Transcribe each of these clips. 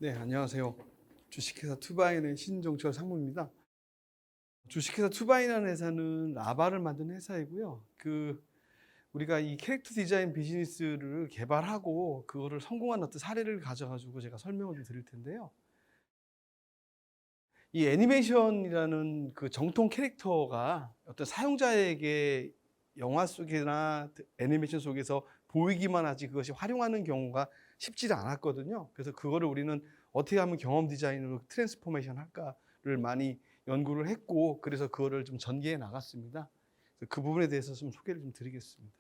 네, 안녕하세요. 주식회사 투바인의 신종철 상무입니다. 주식회사 투바인이라는 회사는 라바를 만든 회사이고요. 우리가 이 캐릭터 디자인 비즈니스를 개발하고 그거를 성공한 어떤 사례를 가져가지고 제가 설명을 좀 드릴 텐데요. 이 애니메이션이라는 그 정통 캐릭터가 어떤 사용자에게 영화 속이나 애니메이션 속에서 보이기만 하지 그것이 활용하는 경우가 쉽지 않았거든요. 그래서 그거를 우리는 어떻게 하면 경험 디자인으로 트랜스포메이션 할까를 많이 연구를 했고, 그래서 그거를 좀 전개해 나갔습니다. 그 부분에 대해서 좀 소개를 좀 드리겠습니다.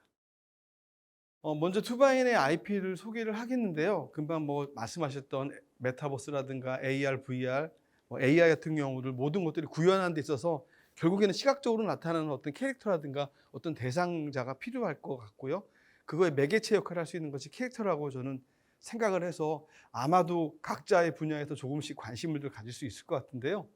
먼저 투바인의 IP를 소개를 하겠는데요. 금방 뭐 말씀하셨던 메타버스라든가 AR, VR, AI 같은 경우를 모든 것들이 구현하는 데 있어서 결국에는 시각적으로 나타나는 어떤 캐릭터라든가 어떤 대상자가 필요할 것 같고요. 그거의 매개체 역할을 할 수 있는 것이 캐릭터라고 저는 생각을 해서 아마도 각자의 분야에서 조금씩 관심을 가질 수 있을 것 같은데요.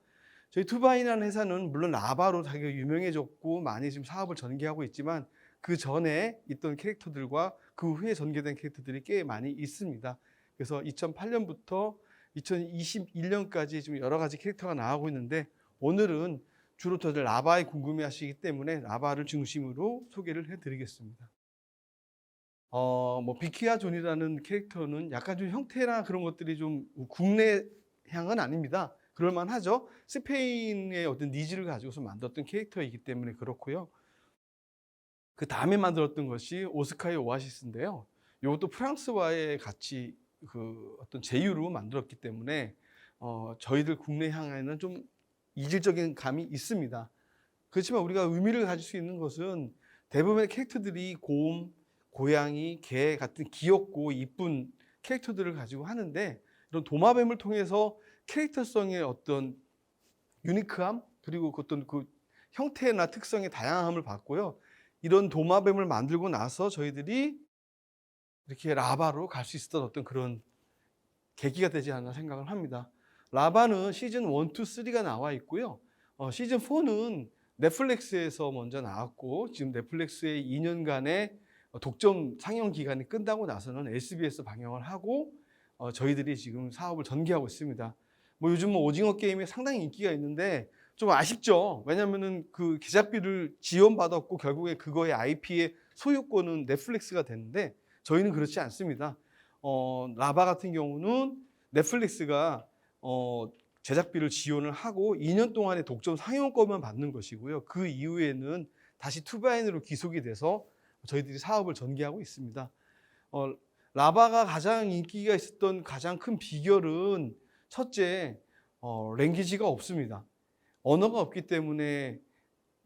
저희 투바인이라는 회사는 물론 라바로 되게 유명해졌고 많이 지금 사업을 전개하고 있지만 그 전에 있던 캐릭터들과 그 후에 전개된 캐릭터들이 꽤 많이 있습니다. 그래서 2008년부터 2021년까지 좀 여러 가지 캐릭터가 나오고 있는데, 오늘은 주로 다들 라바에 궁금해하시기 때문에 라바를 중심으로 소개를 해드리겠습니다. 비키아 존이라는 캐릭터는 약간 좀 형태나 그런 것들이 좀 국내향은 아닙니다. 그럴만 하죠. 스페인의 어떤 니즈를 가지고서 만들었던 캐릭터이기 때문에 그렇고요. 그 다음에 만들었던 것이 오스카의 오아시스인데요. 이것도 프랑스와의 같이 그 어떤 제휴로 만들었기 때문에 저희들 국내향에는 좀 이질적인 감이 있습니다. 그렇지만 우리가 의미를 가질 수 있는 것은 대부분의 캐릭터들이 곰, 고양이, 개 같은 귀엽고 이쁜 캐릭터들을 가지고 하는데, 이런 도마뱀을 통해서 캐릭터성의 어떤 유니크함, 그리고 어떤 그 형태나 특성의 다양함을 봤고요. 이런 도마뱀을 만들고 나서 저희들이 이렇게 라바로 갈 수 있었던 어떤 그런 계기가 되지 않나 생각을 합니다. 라바는 시즌 1, 2, 3가 나와 있고요. 시즌 4는 넷플릭스에서 먼저 나왔고, 지금 넷플릭스의 2년간의 독점 상영 기간이 끝나고 나서는 SBS 방영을 하고 저희들이 지금 사업을 전개하고 있습니다. 요즘 오징어 게임이 상당히 인기가 있는데 좀 아쉽죠. 왜냐하면은 그 제작비를 지원받았고 결국에 그거의 IP의 소유권은 넷플릭스가 되는데, 저희는 그렇지 않습니다. 라바 같은 경우는 넷플릭스가 제작비를 지원을 하고 2년 동안의 독점 상영권만 받는 것이고요. 그 이후에는 다시 투바인으로 귀속이 돼서 저희들이 사업을 전개하고 있습니다. 라바가 가장 인기가 있었던 가장 큰 비결은 첫째, 랭귀지가 없습니다. 언어가 없기 때문에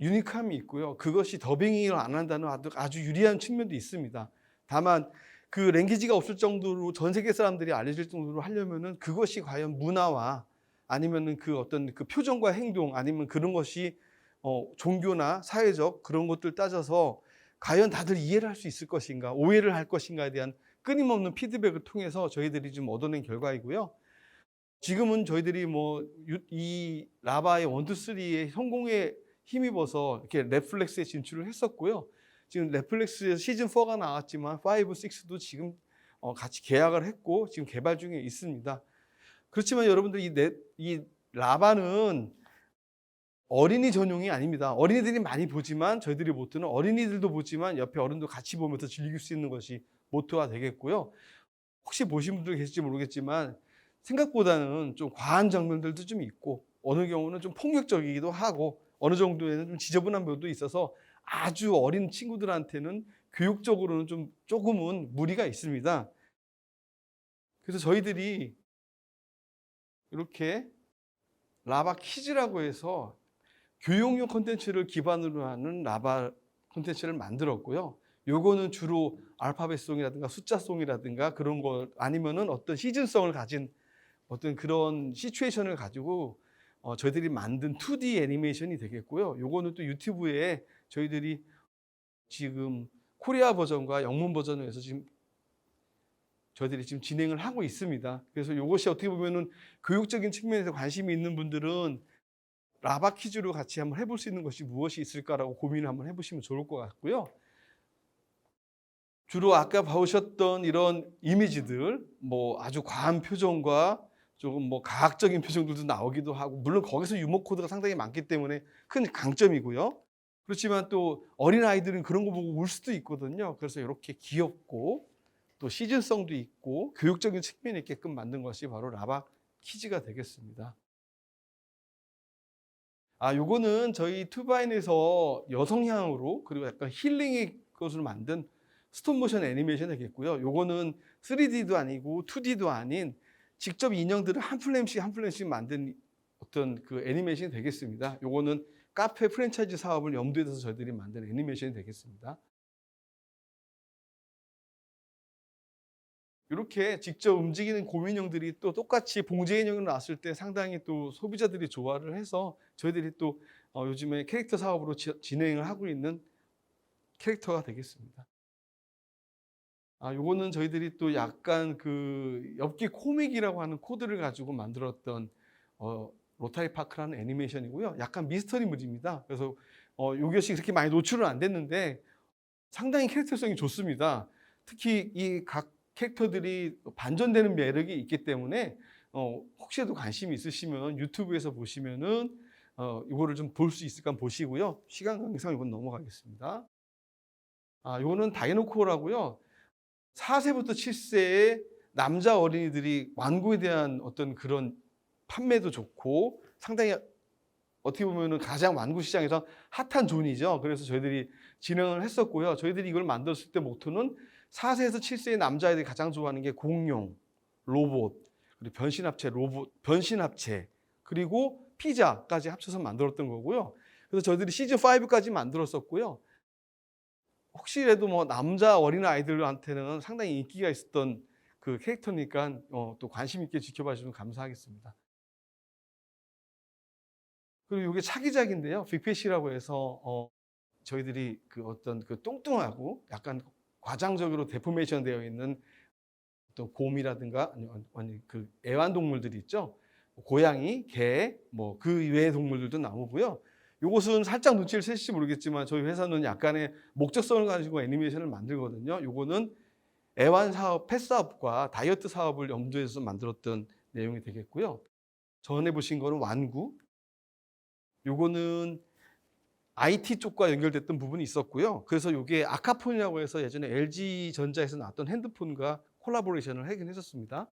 유니크함이 있고요. 그것이 더빙을 안 한다는 아주 유리한 측면도 있습니다. 다만 그 랭귀지가 없을 정도로 전 세계 사람들이 알려질 정도로 하려면은 그것이 과연 문화와 아니면은 그 어떤 그 표정과 행동 아니면 그런 것이 종교나 사회적 그런 것들 따져서 과연 다들 이해를 할 수 있을 것인가, 오해를 할 것인가에 대한 끊임없는 피드백을 통해서 저희들이 좀 얻어낸 결과이고요. 지금은 저희들이 이 라바의 1, 2, 3의 성공에 힘입어서 이렇게 넷플릭스에 진출을 했었고요. 지금 넷플릭스에서 시즌 4가 나왔지만 5, 6도 지금 같이 계약을 했고 지금 개발 중에 있습니다. 그렇지만 여러분들 이 라바는 어린이 전용이 아닙니다. 어린이들이 많이 보지만 저희들이 모토는 어린이들도 보지만 옆에 어른도 같이 보면서 즐길 수 있는 것이 모토가 되겠고요. 혹시 보신 분들 계실지 모르겠지만 생각보다는 좀 과한 장면들도 좀 있고 어느 경우는 좀 폭력적이기도 하고 어느 정도에는 좀 지저분한 면도 있어서 아주 어린 친구들한테는 교육적으로는 좀 조금은 무리가 있습니다. 그래서 저희들이 이렇게 라바 키즈라고 해서 교육용 콘텐츠를 기반으로 하는 라바 콘텐츠를 만들었고요. 요거는 주로 알파벳송이라든가 숫자송이라든가 그런 거 아니면은 어떤 시즌성을 가진 어떤 그런 시츄에이션을 가지고 저희들이 만든 2D 애니메이션이 되겠고요. 요거는 또 유튜브에 저희들이 지금 코리아 버전과 영문 버전을 해서 지금 저희들이 지금 진행을 하고 있습니다. 그래서 요것이 어떻게 보면은 교육적인 측면에서 관심이 있는 분들은 라바 퀴즈로 같이 한번 해볼 수 있는 것이 무엇이 있을까라고 고민을 한번 해보시면 좋을 것 같고요. 주로 아까 보셨던 이런 이미지들, 아주 과한 표정과 조금 뭐 과학적인 표정들도 나오기도 하고, 물론 거기서 유머 코드가 상당히 많기 때문에 큰 강점이고요. 그렇지만 또 어린아이들은 그런 거 보고 울 수도 있거든요. 그래서 이렇게 귀엽고 또 시즌성도 있고 교육적인 측면이 있게끔 만든 것이 바로 라바 키즈가 되겠습니다. 요거는 저희 투바인에서 여성향으로 그리고 약간 힐링의 것으로 만든 스톱모션 애니메이션이 되겠고요. 요거는 3D도 아니고 2D도 아닌 직접 인형들을 한 플레임씩 한 플레임씩 만든 어떤 그 애니메이션이 되겠습니다. 요거는 카페 프랜차이즈 사업을 염두에 둬서 저희들이 만든 애니메이션이 되겠습니다. 이렇게 직접 움직이는 곰인형들이 또 똑같이 봉제 인형으로 나왔을 때 상당히 또 소비자들이 좋아를 해서 저희들이 또 요즘에 캐릭터 사업으로 진행을 하고 있는 캐릭터가 되겠습니다. 요거는 저희들이 또 약간 그 엽기 코믹이라고 하는 코드를 가지고 만들었던 로타리 파크라는 애니메이션이고요. 약간 미스터리물입니다. 그래서 이것이 그렇게 많이 노출은 안 됐는데 상당히 캐릭터성이 좋습니다. 특히 이 각 캐릭터들이 반전되는 매력이 있기 때문에 혹시라도 관심이 있으시면 유튜브에서 보시면은 이거를 좀 볼 수 있을까 보시고요. 시간 관계상 이건 넘어가겠습니다. 이거는 다이노코어라고요. 4세부터 7세의 남자 어린이들이 완구에 대한 어떤 그런 판매도 좋고 상당히 어떻게 보면은 가장 완구 시장에서 핫한 존이죠. 그래서 저희들이 진행을 했었고요. 저희들이 이걸 만들었을 때 모토는 4세에서 7세의 남자애들이 가장 좋아하는 게 공룡, 로봇, 그리고 변신합체, 그리고 피자까지 합쳐서 만들었던 거고요. 그래서 저희들이 시즌 5까지 만들었었고요. 혹시라도 뭐 남자 어린 아이들한테는 상당히 인기가 있었던 그 캐릭터니까 또 관심 있게 지켜봐 주시면 감사하겠습니다. 그리고 이게 차기작인데요. 빅패시라고 해서 저희들이 그 어떤 그 뚱뚱하고 약간 과장적으로 데포메이션 되어 있는 어떤 곰이라든가 아니 그 애완동물들이 있죠. 고양이, 개, 뭐 그 외의 동물들도 나오고요. 요것은 살짝 눈치를 채실지 모르겠지만 저희 회사는 약간의 목적성을 가지고 애니메이션을 만들거든요. 요거는 애완 사업, 펫 사업과 다이어트 사업을 염두에 서 만들었던 내용이 되겠고요. 전에 보신 거는 완구. 요거는 IT 쪽과 연결됐던 부분이 있었고요. 그래서 이게 아카폰이라고 해서 예전에 LG전자에서 나왔던 핸드폰과 콜라보레이션을 하긴 했었습니다.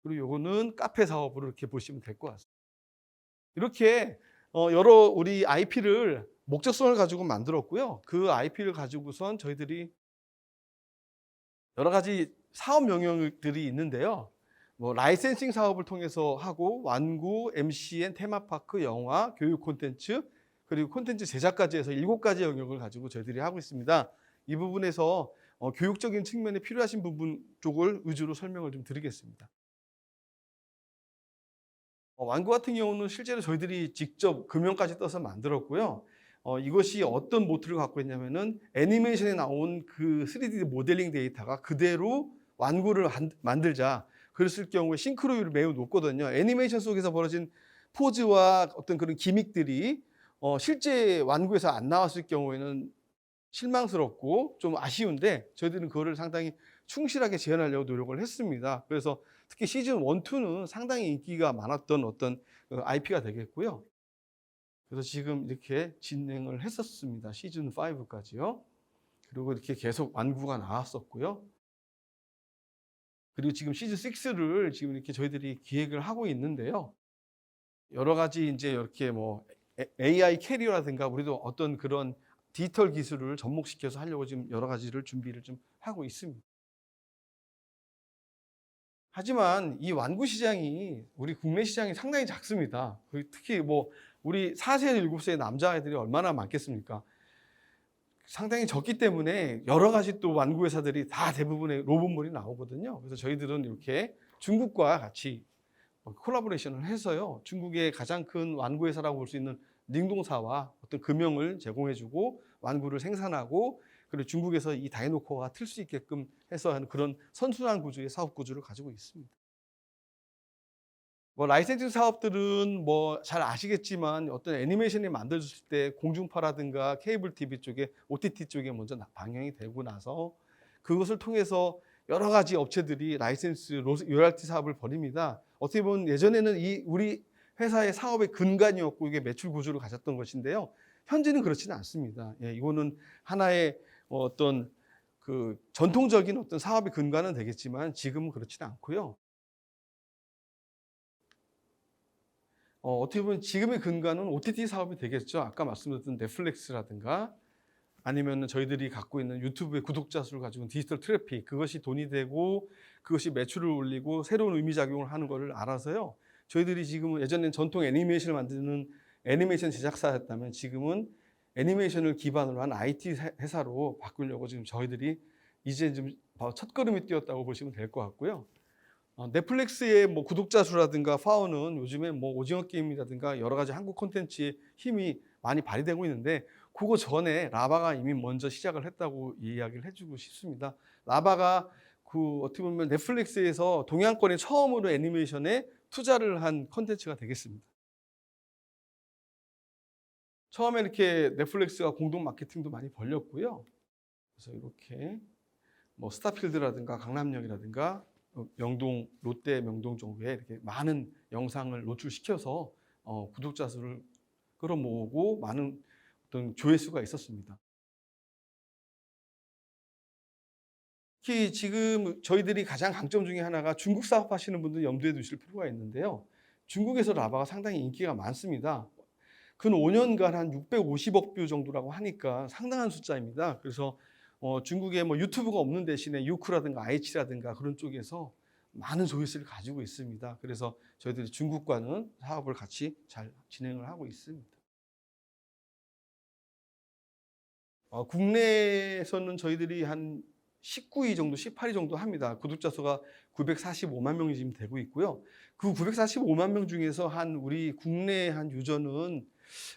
그리고 요거는 카페 사업으로 이렇게 보시면 될 것 같습니다. 이렇게 여러 우리 IP를 목적성을 가지고 만들었고요. 그 IP를 가지고선 저희들이 여러 가지 사업 영역들이 있는데요. 뭐 라이센싱 사업을 통해서 하고 완구, MCN, 테마파크, 영화, 교육 콘텐츠, 그리고 콘텐츠 제작까지 해서 7가지 영역을 가지고 저희들이 하고 있습니다. 이 부분에서 교육적인 측면에 필요하신 부분 쪽을 위주로 설명을 좀 드리겠습니다. 완구 같은 경우는 실제로 저희들이 직접 금형까지 떠서 만들었고요. 이것이 어떤 모티를 갖고 있냐면은 애니메이션에 나온 그 3D 모델링 데이터가 그대로 완구를 만들자. 그랬을 경우에 싱크로율이 매우 높거든요. 애니메이션 속에서 벌어진 포즈와 어떤 그런 기믹들이 실제 완구에서 안 나왔을 경우에는 실망스럽고 좀 아쉬운데 저희들은 그거를 상당히 충실하게 재현하려고 노력을 했습니다. 그래서 특히 시즌 1, 2는 상당히 인기가 많았던 어떤 IP가 되겠고요. 그래서 지금 이렇게 진행을 했었습니다. 시즌 5까지요. 그리고 이렇게 계속 완구가 나왔었고요. 그리고 지금 시즌 6를 지금 이렇게 저희들이 기획을 하고 있는데요. 여러 가지 이제 이렇게 뭐 AI 캐리어라든가 우리도 어떤 그런 디지털 기술을 접목시켜서 하려고 지금 여러 가지를 준비를 좀 하고 있습니다. 하지만 이 완구 시장이 우리 국내 시장이 상당히 작습니다. 특히 뭐 우리 4세, 7세 남자아이들이 얼마나 많겠습니까? 상당히 적기 때문에 여러 가지 또 완구 회사들이 다 대부분의 로봇물이 나오거든요. 그래서 저희들은 이렇게 중국과 같이 콜라보레이션을 해서요. 중국의 가장 큰 완구 회사라고 볼 수 있는 닝동사와 어떤 금형을 제공해주고 완구를 생산하고 그리고 중국에서 이 다이노코어가 틀 수 있게끔 해서 하는 그런 선순환 구조의 사업 구조를 가지고 있습니다. 뭐 라이센싱 사업들은 뭐 잘 아시겠지만 어떤 애니메이션이 만들어졌을 때 공중파라든가 케이블 TV 쪽에 OTT 쪽에 먼저 방영이 되고 나서 그것을 통해서 여러 가지 업체들이 라이센스 로열티 사업을 벌입니다. 어떻게 보면 예전에는 이 우리 회사의 사업의 근간이었고 이게 매출 구조를 가졌던 것인데요. 현재는 그렇지는 않습니다. 예, 이거는 하나의 어떤 그 전통적인 어떤 사업의 근간은 되겠지만 지금은 그렇지는 않고요. 어떻게 보면 지금의 근간은 OTT 사업이 되겠죠. 아까 말씀드렸던 넷플릭스라든가 아니면 저희들이 갖고 있는 유튜브의 구독자 수를 가지고 디지털 트래픽, 그것이 돈이 되고 그것이 매출을 올리고 새로운 의미작용을 하는 것을 알아서요. 저희들이 지금은 예전엔 전통 애니메이션을 만드는 애니메이션 제작사였다면 지금은 애니메이션을 기반으로 한 IT 회사로 바꾸려고 지금 저희들이 이제 좀 첫걸음이 뛰었다고 보시면 될 것 같고요. 넷플릭스의 뭐 구독자 수라든가 파워는 요즘에 뭐 오징어 게임이라든가 여러 가지 한국 콘텐츠의 힘이 많이 발휘되고 있는데 그거 전에 라바가 이미 먼저 시작을 했다고 이야기를 해주고 싶습니다. 라바가 그 어떻게 보면 넷플릭스에서 동양권에 처음으로 애니메이션에 투자를 한 콘텐츠가 되겠습니다. 처음에 이렇게 넷플릭스가 공동 마케팅도 많이 벌렸고요. 그래서 이렇게 뭐 스타필드라든가 강남역이라든가 명동, 롯데 명동 정도에 이렇게 많은 영상을 노출시켜서 구독자 수를 끌어모으고 많은 어떤 조회수가 있었습니다. 특히 지금 저희들이 가장 강점 중에 하나가 중국 사업 하시는 분들 염두에 두실 필요가 있는데요. 중국에서 라바가 상당히 인기가 많습니다. 근 5년간 한 650억 뷰 정도라고 하니까 상당한 숫자입니다. 그래서 중국에 뭐 유튜브가 없는 대신에 유쿠라든가 아이치라든가 그런 쪽에서 많은 조회수를 가지고 있습니다. 그래서 저희들이 중국과는 사업을 같이 잘 진행을 하고 있습니다. 국내에서는 저희들이 한 19위 정도, 18위 정도 합니다. 구독자 수가 945만 명이 지금 되고 있고요. 그 945만 명 중에서 한 우리 국내 한 유저는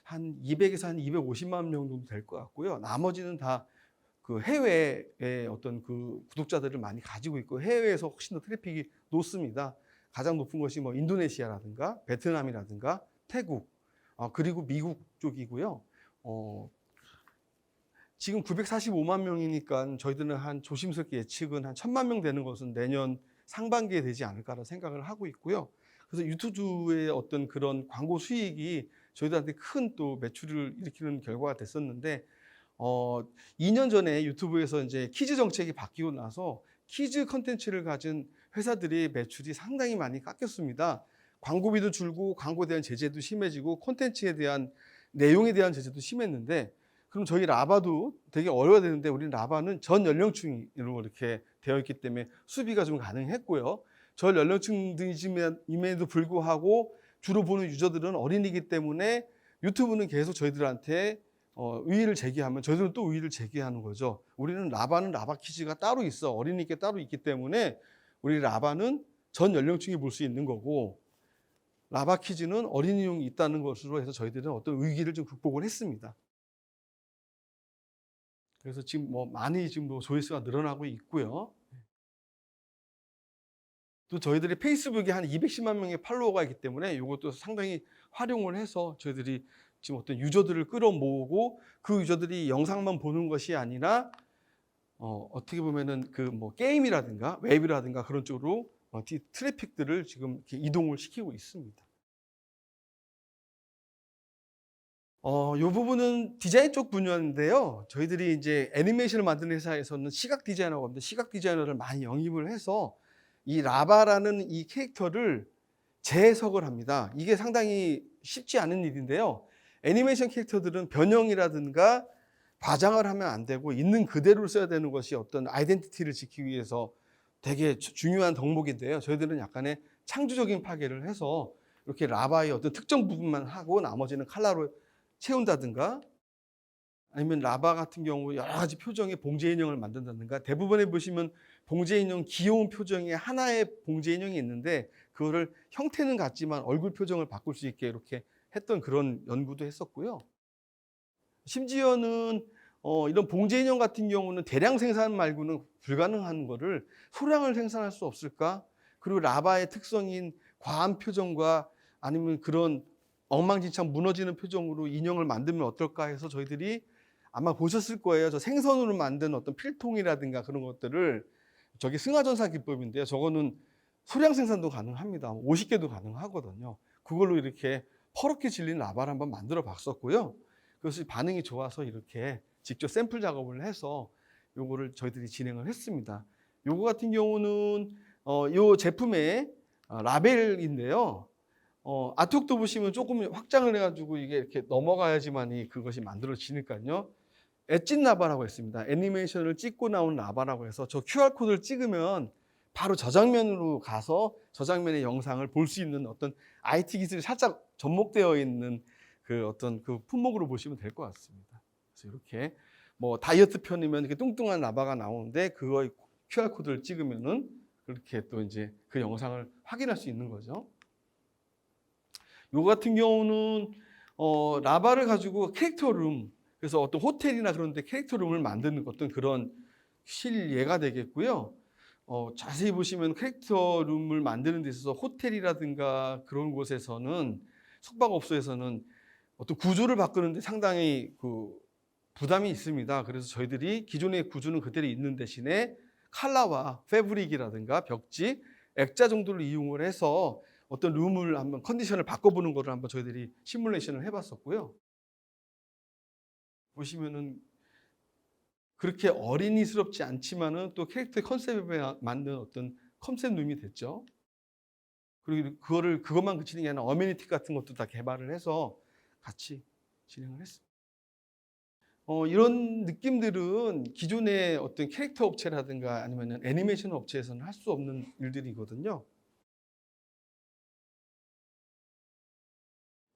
한 200에서 한 250만 명 정도 될 것 같고요. 나머지는 다 그 해외의 어떤 그 구독자들을 많이 가지고 있고 해외에서 훨씬 더 트래픽이 높습니다. 가장 높은 것이 뭐 인도네시아라든가 베트남이라든가 태국, 그리고 미국 쪽이고요. 지금 945만 명이니까 저희들은 한 조심스럽게 예측은 한 1000만 명 되는 것은 내년 상반기에 되지 않을까라는 생각을 하고 있고요. 그래서 유튜브의 어떤 그런 광고 수익이 저희들한테 큰 또 매출을 일으키는 결과가 됐었는데 2년 전에 유튜브에서 이제 키즈 정책이 바뀌고 나서 키즈 컨텐츠를 가진 회사들이 매출이 상당히 많이 깎였습니다. 광고비도 줄고 광고에 대한 제재도 심해지고 콘텐츠에 대한 내용에 대한 제재도 심했는데 그럼 저희 라바도 되게 어려워야 되는데 우리 라바는 전 연령층으로 이렇게 되어 있기 때문에 수비가 좀 가능했고요. 전 연령층임에도 불구하고 주로 보는 유저들은 어린이기 때문에 유튜브는 계속 저희들한테 의의를 제기하면 저희들은 또 의의를 제기하는 거죠. 우리는 라바는 라바 키즈가 따로 있어. 어린이께 따로 있기 때문에 우리 라바는 전 연령층이 볼 수 있는 거고 라바 키즈는 어린이용이 있다는 것으로 해서 저희들은 어떤 위기를 좀 극복을 했습니다. 그래서 지금 뭐 많이 지금 뭐 조회수가 늘어나고 있고요. 또 저희들이 페이스북에 한 210만 명의 팔로워가 있기 때문에 이것도 상당히 활용을 해서 저희들이 지금 어떤 유저들을 끌어모으고 그 유저들이 영상만 보는 것이 아니라 어떻게 보면은 그 뭐 게임이라든가 웹이라든가 그런 쪽으로 트래픽들을 지금 이렇게 이동을 시키고 있습니다. 이 부분은 디자인 쪽 분야인데요. 저희들이 이제 애니메이션을 만드는 회사에서는 시각 디자이너가 없는데 시각 디자이너를 많이 영입을 해서 이 라바라는 이 캐릭터를 재해석을 합니다. 이게 상당히 쉽지 않은 일인데요. 애니메이션 캐릭터들은 변형이라든가 과장을 하면 안 되고 있는 그대로 써야 되는 것이 어떤 아이덴티티를 지키기 위해서 되게 중요한 덕목인데요. 저희들은 약간의 창조적인 파괴를 해서 이렇게 라바의 어떤 특정 부분만 하고 나머지는 컬러로 채운다든가 아니면 라바 같은 경우 여러 가지 표정의 봉제 인형을 만든다든가 대부분에 보시면 봉제 인형 귀여운 표정에 하나의 봉제 인형이 있는데 그거를 형태는 같지만 얼굴 표정을 바꿀 수 있게 이렇게 했던 그런 연구도 했었고요. 심지어는 이런 봉제 인형 같은 경우는 대량 생산 말고는 불가능한 거를 소량을 생산할 수 없을까? 그리고 라바의 특성인 과한 표정과 아니면 그런 엉망진창 무너지는 표정으로 인형을 만들면 어떨까 해서 저희들이 아마 보셨을 거예요. 저 생선으로 만든 어떤 필통이라든가 그런 것들을 저게 승하전사 기법인데요. 저거는 소량 생산도 가능합니다. 50개도 가능하거든요. 그걸로 이렇게 퍼렇게 질린 라바를 한번 만들어 봤었고요. 그것이 반응이 좋아서 이렇게 직접 샘플 작업을 해서 요거를 저희들이 진행을 했습니다. 요거 같은 경우는 요 제품의 라벨인데요. 아트웍도 보시면 조금 확장을 해가지고 이게 이렇게 넘어가야지만이 그것이 만들어지니까요. 엣진 라바라고 했습니다. 애니메이션을 찍고 나온 라바라고 해서 저 QR코드를 찍으면 바로 저장면으로 가서 저장면의 영상을 볼 수 있는 어떤 IT 기술이 살짝 접목되어 있는 그 어떤 그 품목으로 보시면 될 것 같습니다. 그래서 이렇게 뭐 다이어트 편이면 이렇게 뚱뚱한 라바가 나오는데 그거의 QR코드를 찍으면은 그렇게 또 이제 그 영상을 확인할 수 있는 거죠. 요 같은 경우는 라바를 가지고 캐릭터룸, 그래서 어떤 호텔이나 그런 데 캐릭터룸을 만드는 어떤 그런 실예가 되겠고요. 자세히 보시면 캐릭터룸을 만드는 데 있어서 호텔이라든가 그런 곳에서는, 숙박업소에서는 어떤 구조를 바꾸는데 상당히 그 부담이 있습니다. 그래서 저희들이 기존의 구조는 그대로 있는 대신에 칼라와 패브릭이라든가 벽지, 액자 정도를 이용을 해서 어떤 룸을 한번 컨디션을 바꿔보는 거를 한번 저희들이 시뮬레이션을 해봤었고요. 보시면은 그렇게 어린이스럽지 않지만은 또 캐릭터의 컨셉에 맞는 어떤 컨셉 룸이 됐죠. 그리고 그것만 그치는 게 아니라 어메니티 같은 것도 다 개발을 해서 같이 진행을 했습니다. 이런 느낌들은 기존의 어떤 캐릭터 업체라든가 아니면 애니메이션 업체에서는 할 수 없는 일들이거든요.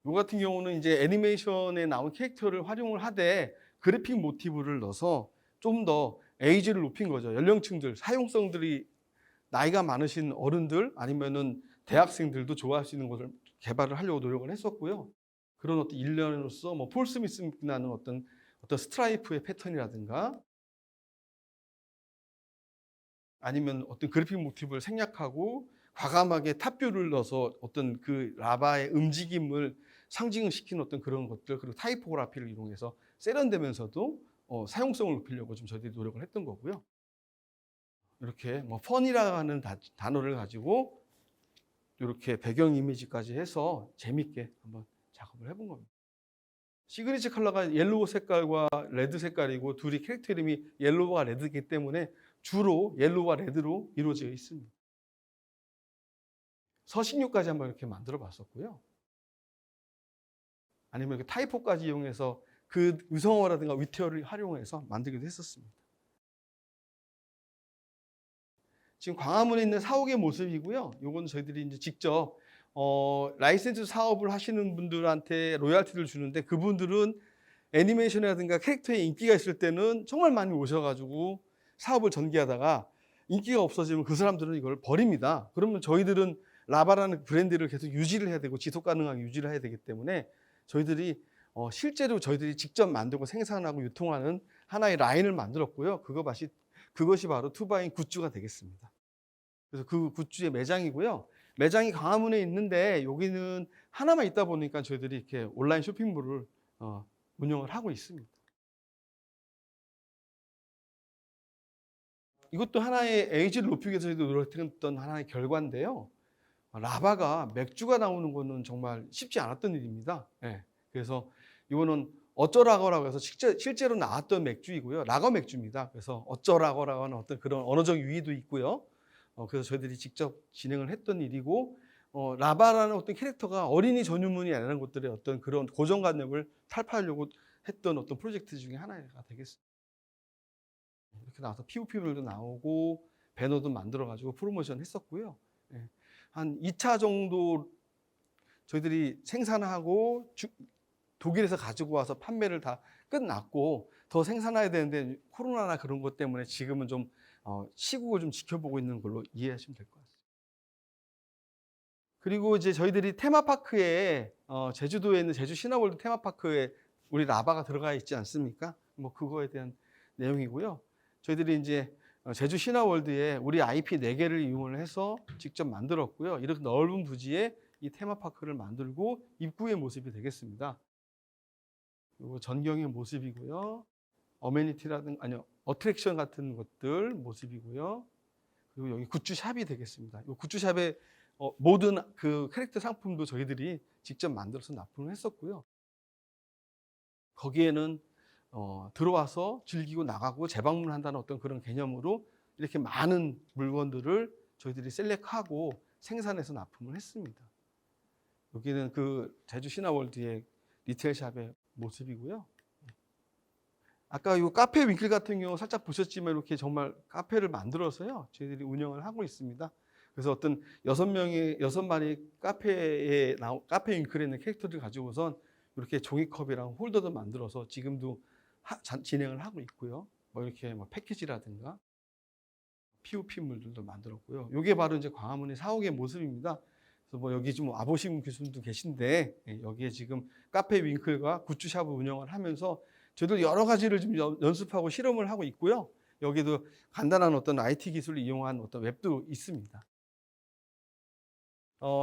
이 같은 경우는 이제 애니메이션에 나온 캐릭터를 활용을 하되 그래픽 모티브를 넣어서 좀 더 에이지를 높인 거죠. 연령층들, 사용성들이 나이가 많으신 어른들 아니면은 대학생들도 좋아할 수 있는 것을 개발을 하려고 노력을 했었고요. 그런 어떤 일련으로서 뭐 폴 스미스 나는 어떤 스트라이프의 패턴이라든가 아니면 어떤 그래픽 모티브를 생략하고 과감하게 탑뷰를 넣어서 어떤 그 라바의 움직임을 상징시키는 어떤 그런 것들, 그리고 타이포그라피를 이용해서 세련되면서도 사용성을 높이려고 좀 저희들이 노력을 했던 거고요. 이렇게 뭐 펀이라는 단어를 가지고 이렇게 배경 이미지까지 해서 재밌게 한번 작업을 해본 겁니다. 시그니처 컬러가 옐로우 색깔과 레드 색깔이고 둘이 캐릭터 이름이 옐로우와 레드이기 때문에 주로 옐로우와 레드로 이루어져 있습니다. 서식류까지 한번 이렇게 만들어 봤었고요. 아니면 이렇게 타이포까지 이용해서 그 의성어라든가 위태어를 활용해서 만들기도 했었습니다. 지금 광화문에 있는 사옥의 모습이고요. 이건 저희들이 이제 직접 라이센스 사업을 하시는 분들한테 로열티를 주는데 그분들은 애니메이션이라든가 캐릭터에 인기가 있을 때는 정말 많이 오셔가지고 사업을 전개하다가 인기가 없어지면 그 사람들은 이걸 버립니다. 그러면 저희들은 라바라는 브랜드를 계속 유지를 해야 되고 지속 가능하게 유지를 해야 되기 때문에 저희들이 실제로 저희들이 직접 만들고 생산하고 유통하는 하나의 라인을 만들었고요. 그것이 바로 투바인 굿즈가 되겠습니다. 그래서 그 굿즈의 매장이고요. 매장이 광화문에 있는데 여기는 하나만 있다 보니까 저희들이 이렇게 온라인 쇼핑몰을 운영을 하고 있습니다. 이것도 하나의 에이지를 높이기 위해서 저희도 노력했던 하나의 결과인데요. 라바가 맥주가 나오는 거는 정말 쉽지 않았던 일입니다. 네. 그래서 이거는 어쩌라거라고 해서 실제로 나왔던 맥주이고요. 라거 맥주입니다. 그래서 어쩌라거라고 하는 어떤 그런 언어적 유의도 있고요. 그래서 저희들이 직접 진행을 했던 일이고, 라바라는 어떤 캐릭터가 어린이 전유물이 아니라는 것들의 어떤 그런 고정관념을 탈파하려고 했던 어떤 프로젝트 중에 하나가 되겠습니다. 이렇게 나와서 POP들도 나오고, 배너도 만들어가지고 프로모션 했었고요. 네. 한 2차 정도 저희들이 생산하고 독일에서 가지고 와서 판매를 다 끝났고 더 생산해야 되는데 코로나나 그런 것 때문에 지금은 좀 시국을 좀 지켜보고 있는 걸로 이해하시면 될 것 같습니다. 그리고 이제 저희들이 테마파크에 제주도에 있는 제주 신화월드 테마파크에 우리 라바가 들어가 있지 않습니까? 뭐 그거에 대한 내용이고요. 저희들이 이제 제주 신화월드에 우리 IP 4개를 이용을 해서 직접 만들었고요. 이렇게 넓은 부지에 이 테마파크를 만들고 입구의 모습이 되겠습니다. 그리고 전경의 모습이고요. 어메니티라든가 어트랙션 같은 것들 모습이고요. 그리고 여기 굿즈샵이 되겠습니다. 이 굿즈샵에 모든 그 캐릭터 상품도 저희들이 직접 만들어서 납품을 했었고요. 거기에는 들어와서 즐기고 나가고 재방문한다는 어떤 그런 개념으로 이렇게 많은 물건들을 저희들이 셀렉하고 생산해서 납품을 했습니다. 여기는 그 제주 신화월드의 리테일샵의 모습이고요. 아까 이 카페 윙클 같은 경우 살짝 보셨지만 이렇게 정말 카페를 만들어서요. 저희들이 운영을 하고 있습니다. 그래서 어떤 6마리 카페 윙클에 있는 캐릭터를 가지고선 이렇게 종이컵이랑 홀더도 만들어서 지금도 진행을 하고 있고요. 뭐 이렇게 뭐 패키지라든가 POP물들도 만들었고요. 이게 바로 이제 광화문의 사옥의 모습입니다. 그래서 뭐 여기 좀 와보신 교수님도 계신데 여기에 지금 카페 윙클과 굿즈샵을 운영을 하면서 저희도 여러 가지를 좀 연습하고 실험을 하고 있고요. 여기도 간단한 어떤 IT 기술을 이용한 어떤 웹도 있습니다.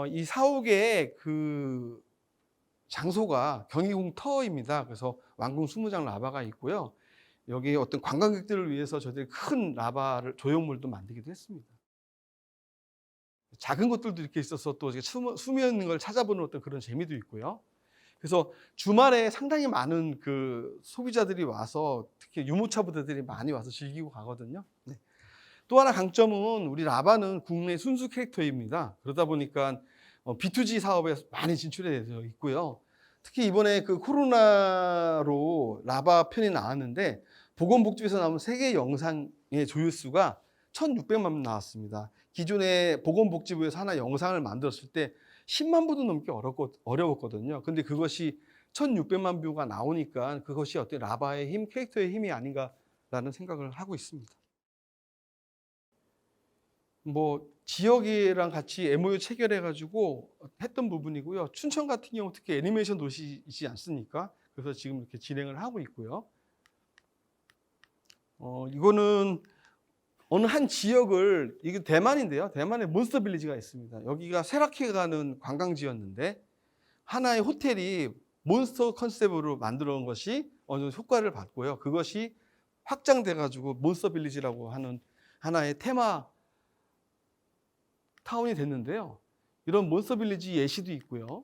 이 사옥의 그 장소가 경희궁 터입니다. 그래서 왕궁 20장 라바가 있고요. 여기 어떤 관광객들을 위해서 저희들이 큰 라바를 조형물도 만들기도 했습니다. 작은 것들도 이렇게 있어서 또 숨어 있는 걸 찾아보는 어떤 그런 재미도 있고요. 그래서 주말에 상당히 많은 그 소비자들이 와서 특히 유모차 부대들이 많이 와서 즐기고 가거든요. 네. 또 하나 강점은 우리 라바는 국내 순수 캐릭터입니다. 그러다 보니까 B2G 사업에 많이 진출해 되어 있고요. 특히 이번에 그 코로나로 라바 편이 나왔는데 보건복지부에서 나온 세계 영상의 조회수가 1,600만 나왔습니다. 기존에 보건복지부에서 하나 영상을 만들었을 때 10만 뷰도 넘기 어려웠거든요. 근데 그것이 1,600만 뷰가 나오니까 그것이 어떤 라바의 힘, 캐릭터의 힘이 아닌가라는 생각을 하고 있습니다. 뭐 지역이랑 같이 MOU 체결해가지고 했던 부분이고요. 춘천 같은 경우 특히 애니메이션 도시이지 않습니까? 그래서 지금 이렇게 진행을 하고 있고요. 이거는 어느 한 지역을, 이게 대만인데요. 대만에 몬스터 빌리지가 있습니다. 여기가 쇠락해 가는 관광지였는데 하나의 호텔이 몬스터 컨셉으로 만들어 놓은 것이 어느 정도 효과를 받고요. 그것이 확장돼 가지고 몬스터 빌리지라고 하는 하나의 테마 타운이 됐는데요. 이런 몬스터 빌리지 예시도 있고요.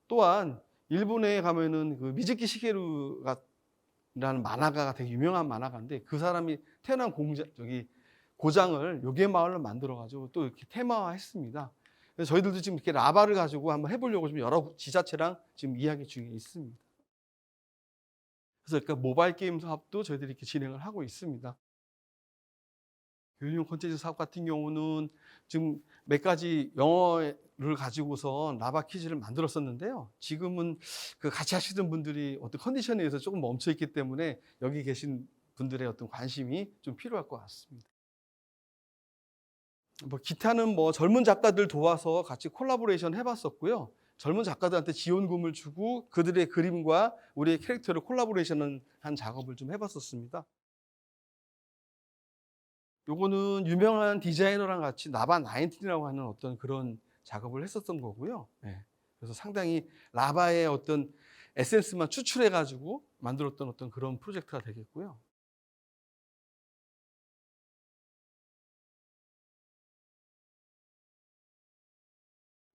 또한 일본에 가면은 그 미즈키 시게루라는 만화가가 되게 유명한 만화가인데 그 사람이 태어난 고장을 요괴 마을로 만들어 가지고 또 이렇게 테마화했습니다. 그래서 저희들도 지금 이렇게 라바를 가지고 한번 해보려고 좀 여러 지자체랑 지금 이야기 중에 있습니다. 그래서 그러니까 모바일 게임 사업도 저희들이 이렇게 진행을 하고 있습니다. 교육용 콘텐츠 사업 같은 경우는 지금 몇 가지 영어를 가지고서 라바 퀴즈를 만들었었는데요. 지금은 그 같이 하시던 분들이 어떤 컨디션에 의해서 조금 멈춰 있기 때문에 여기 계신 분들의 어떤 관심이 좀 필요할 것 같습니다. 뭐 기타는 뭐 젊은 작가들 도와서 같이 콜라보레이션 해봤었고요. 젊은 작가들한테 지원금을 주고 그들의 그림과 우리의 캐릭터를 콜라보레이션 한 작업을 좀 해봤었습니다. 요거는 유명한 디자이너랑 같이 나바 19이라고 하는 어떤 그런 작업을 했었던 거고요. 네. 그래서 상당히 라바의 어떤 에센스만 추출해가지고 만들었던 어떤 그런 프로젝트가 되겠고요.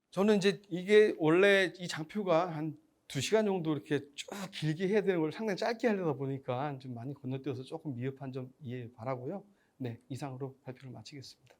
저는 이제 이게 원래 이 장표가 한 2시간 정도 이렇게 쭉 길게 해야 되는 걸 상당히 짧게 하려다 보니까 좀 많이 건너뛰어서 조금 미흡한 점 이해 바라고요. 네, 이상으로 발표를 마치겠습니다.